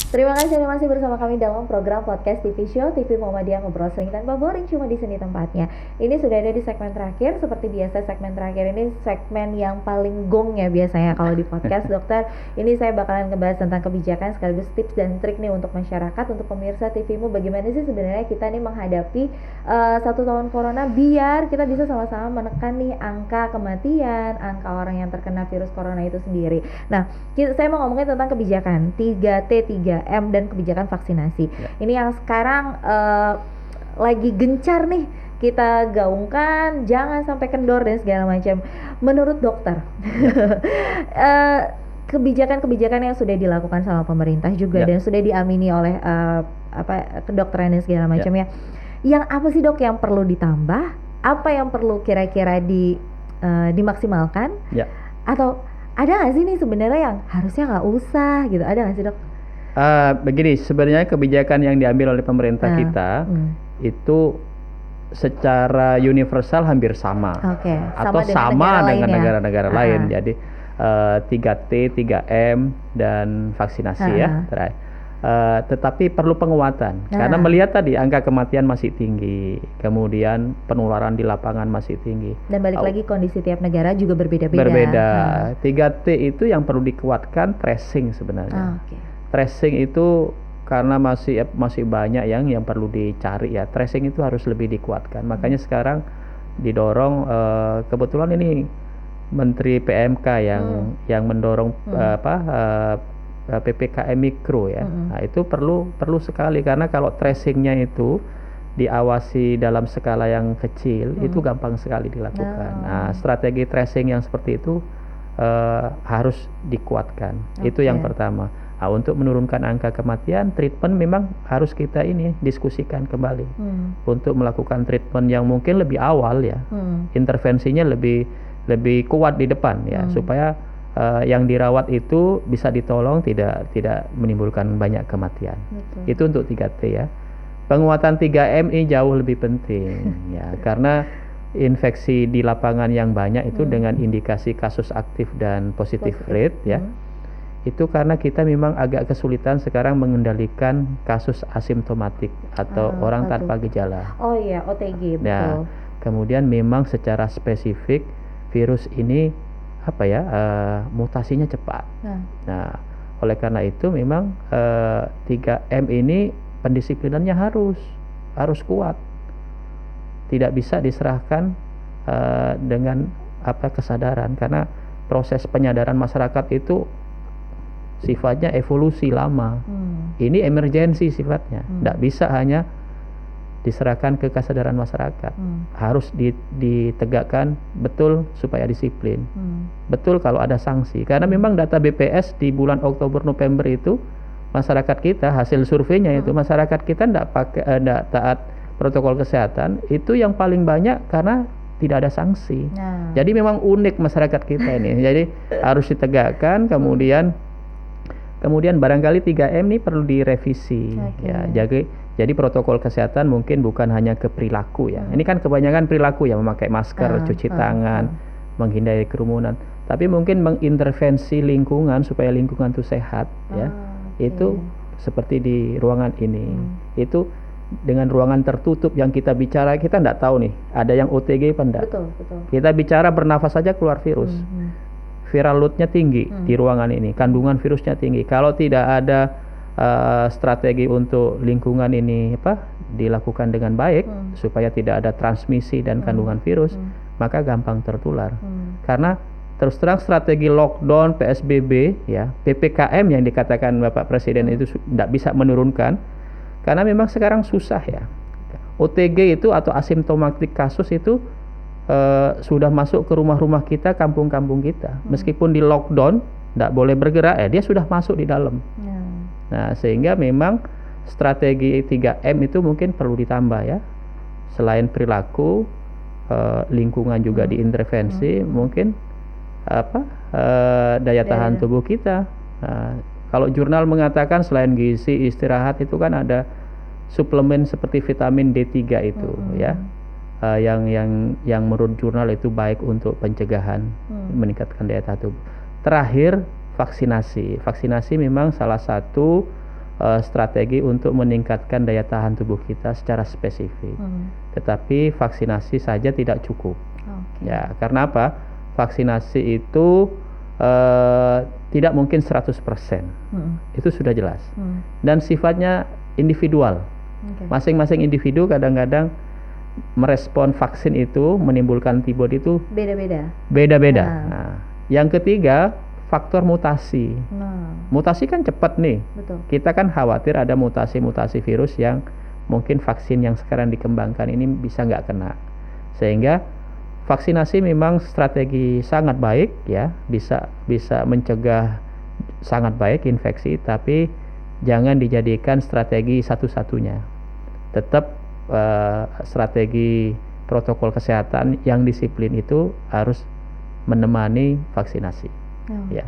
Terima kasih Anda masih bersama kami dalam program podcast TV Show TV Muhammadiyah Ngobrol Sering Tanpa Boring, cuma di sini tempatnya. Ini sudah ada di segmen terakhir. Seperti biasa segmen terakhir ini segmen yang paling gong ya biasanya kalau di podcast dokter. Ini saya bakalan ngebahas tentang kebijakan sekaligus tips dan trik nih untuk masyarakat, untuk pemirsa TVmu. Bagaimana sih sebenarnya kita nih menghadapi 1 tahun corona biar kita bisa sama-sama menekan nih angka kematian, angka orang yang terkena virus corona itu sendiri. Nah, saya mau ngomongin tentang kebijakan 3T 3M dan kebijakan vaksinasi. Ini yang sekarang lagi gencar nih kita gaungkan, jangan sampai kendor dan segala macam. Menurut dokter, kebijakan-kebijakan yang sudah dilakukan sama pemerintah juga dan sudah diamini oleh kedokteran dan segala macam ya. Yang apa sih dok yang perlu ditambah? Apa yang perlu kira-kira dimaksimalkan? Atau ada nggak sih nih sebenarnya yang harusnya nggak usah gitu? Ada nggak sih dok? Begini, sebenarnya kebijakan yang diambil oleh pemerintah kita itu secara universal hampir sama, atau sama dengan negara-negara lain. Jadi 3T, 3M dan vaksinasi ya. Tetapi perlu penguatan karena melihat tadi angka kematian masih tinggi, kemudian penularan di lapangan masih tinggi. Dan balik lagi kondisi tiap negara juga berbeda-beda. 3T itu yang perlu dikuatkan tracing sebenarnya. Tracing itu karena masih banyak yang perlu dicari ya. Tracing itu harus lebih dikuatkan. Makanya sekarang didorong, kebetulan ini Menteri PMK yang mendorong PPKM mikro ya. Nah, itu perlu sekali karena kalau tracingnya itu diawasi dalam skala yang kecil itu gampang sekali dilakukan. Nah, strategi tracing yang seperti itu harus dikuatkan. Itu yang pertama. Nah, untuk menurunkan angka kematian, treatment memang harus kita diskusikan kembali untuk melakukan treatment yang mungkin lebih awal ya, intervensinya lebih kuat di depan ya, supaya yang dirawat itu bisa ditolong, tidak menimbulkan banyak kematian. Itu untuk 3T ya. Penguatan 3M ini jauh lebih penting ya, karena infeksi di lapangan yang banyak itu dengan indikasi kasus aktif dan positif rate ya. Itu karena kita memang agak kesulitan sekarang mengendalikan kasus asimptomatik atau orang tanpa gejala. Oh iya, OTG betul. Nah, kemudian memang secara spesifik virus ini mutasinya cepat. Nah, oleh karena itu memang 3M ini pendisiplinannya harus kuat. Tidak bisa diserahkan dengan kesadaran, karena proses penyadaran masyarakat itu sifatnya evolusi lama. Ini emergensi sifatnya. Tidak bisa hanya diserahkan ke kesadaran masyarakat. Harus ditegakkan betul supaya disiplin. Betul kalau ada sanksi. Karena memang data BPS di bulan Oktober November itu masyarakat kita, hasil surveinya itu masyarakat kita tidak taat protokol kesehatan itu yang paling banyak karena tidak ada sanksi. Jadi memang unik masyarakat kita ini. Jadi harus ditegakkan. Kemudian barangkali 3M ini perlu direvisi ya. Jadi protokol kesehatan mungkin bukan hanya ke perilaku ya. Ini kan kebanyakan perilaku ya, memakai masker, cuci tangan, menghindari kerumunan. Tapi mungkin mengintervensi lingkungan supaya lingkungan itu sehat ya. Itu seperti di ruangan ini. Itu dengan ruangan tertutup yang kita bicara, kita tidak tahu nih ada yang OTG apa enggak. Betul. Kita bicara bernafas saja keluar virus. Viral load-nya tinggi di ruangan ini, kandungan virusnya tinggi. Kalau tidak ada strategi untuk lingkungan ini dilakukan dengan baik supaya tidak ada transmisi dan kandungan virus, maka gampang tertular. Karena terus terang strategi lockdown, PSBB ya, PPKM yang dikatakan Bapak Presiden itu tidak bisa menurunkan, karena memang sekarang susah ya. OTG itu atau asimptomatik kasus itu sudah masuk ke rumah-rumah kita, kampung-kampung kita. Meskipun di lockdown, tidak boleh bergerak dia sudah masuk di dalam. Nah, sehingga memang strategi 3M itu mungkin perlu ditambah ya. Selain perilaku, lingkungan juga diintervensi, mungkin daya tahan tubuh kita. Kalau jurnal mengatakan selain gizi, istirahat itu kan ada suplemen seperti vitamin D3 itu ya. Yang menurut jurnal itu baik untuk pencegahan, meningkatkan daya tahan tubuh. Terakhir vaksinasi memang salah satu strategi untuk meningkatkan daya tahan tubuh kita secara spesifik. Tetapi vaksinasi saja tidak cukup. Ya, karena apa? Vaksinasi itu tidak mungkin 100%. Itu sudah jelas. Dan sifatnya individual. Masing-masing individu kadang-kadang merespon vaksin itu, menimbulkan antibodi itu beda-beda. Nah, yang ketiga, faktor mutasi. Mutasi kan cepat nih. Betul. Kita kan khawatir ada mutasi-mutasi virus yang mungkin vaksin yang sekarang dikembangkan ini bisa nggak kena. Sehingga vaksinasi memang strategi sangat baik ya, bisa mencegah sangat baik infeksi, tapi jangan dijadikan strategi satu-satunya. Tetap strategi protokol kesehatan yang disiplin itu harus menemani vaksinasi. Oke.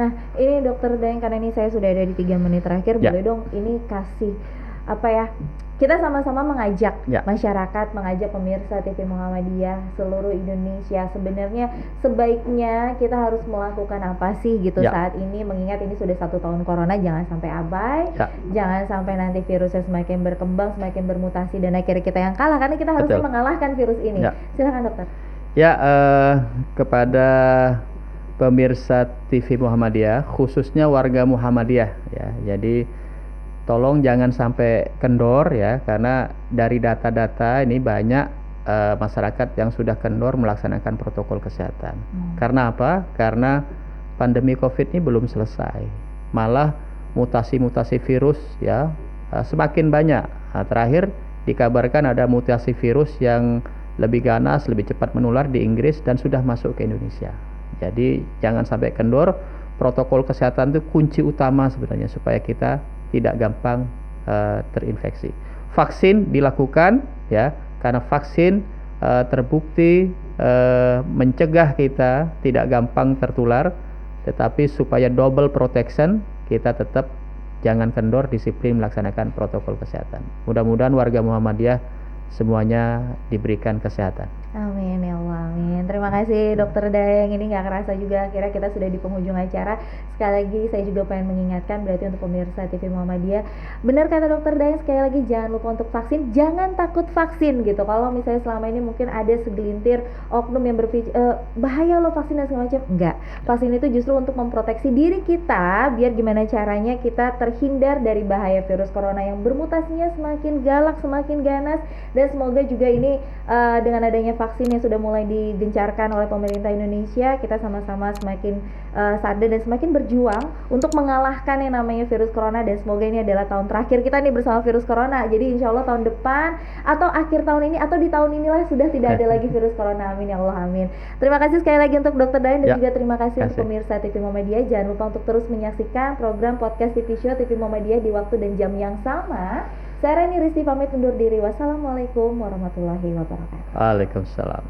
Nah, ini Dokter Daeng, karena ini saya sudah ada di 3 menit terakhir, boleh dong ini kasih apa ya? Kita sama-sama mengajak masyarakat, mengajak pemirsa TV Muhammadiyah seluruh Indonesia. Sebenarnya sebaiknya kita harus melakukan apa sih gitu saat ini, mengingat ini sudah 1 tahun corona, jangan sampai abai, jangan sampai nanti virusnya semakin berkembang, semakin bermutasi dan akhirnya kita yang kalah, karena kita harusnya mengalahkan virus ini. Silakan dokter. Ya, kepada pemirsa TV Muhammadiyah, khususnya warga Muhammadiyah ya. Jadi tolong jangan sampai kendor ya, karena dari data-data ini banyak masyarakat yang sudah kendor melaksanakan protokol kesehatan. Karena apa? Karena pandemi Covid ini belum selesai. Malah mutasi-mutasi virus ya semakin banyak. Nah, terakhir dikabarkan ada mutasi virus yang lebih ganas, lebih cepat menular di Inggris dan sudah masuk ke Indonesia. Jadi jangan sampai kendor. Protokol kesehatan itu kunci utama sebenarnya supaya kita tidak gampang terinfeksi. Vaksin dilakukan ya, karena vaksin terbukti mencegah kita tidak gampang tertular, tetapi supaya double protection kita tetap jangan kendor, disiplin melaksanakan protokol kesehatan. Mudah-mudahan warga Muhammadiyah semuanya diberikan kesehatan. Amin ya Allah, amin. Terima kasih Dokter Daeng. Ini nggak kerasa juga akhirnya kita sudah di penghujung acara. Sekali lagi saya juga pengen mengingatkan berarti untuk pemirsa TV Muhammadiyah, benar kata Dokter Daeng, sekali lagi jangan lupa untuk vaksin, jangan takut vaksin gitu. Kalau misalnya selama ini mungkin ada segelintir oknum yang berpikir bahaya loh vaksin dan segala macam, enggak. Vaksin itu justru untuk memproteksi diri kita, biar gimana caranya kita terhindar dari bahaya virus corona yang bermutasinya semakin galak, semakin ganas. Dan semoga juga ini dengan adanya vaksin yang sudah mulai digencarkan oleh pemerintah Indonesia, kita sama-sama semakin sadar dan semakin berjuang untuk mengalahkan yang namanya virus corona. Dan semoga ini adalah tahun terakhir kita nih bersama virus corona. Jadi insya Allah tahun depan atau akhir tahun ini atau di tahun inilah sudah tidak ada lagi virus corona. Amin ya Allah, amin. Terima kasih sekali lagi untuk Dokter Daeng dan juga terima kasih untuk pemirsa TV Muhammadiyah. Jangan lupa untuk terus menyaksikan program podcast TV Show TV Muhammadiyah di waktu dan jam yang sama. Saya Reni Risti pamit undur diri. Wassalamualaikum warahmatullahi wabarakatuh. Waalaikumsalam.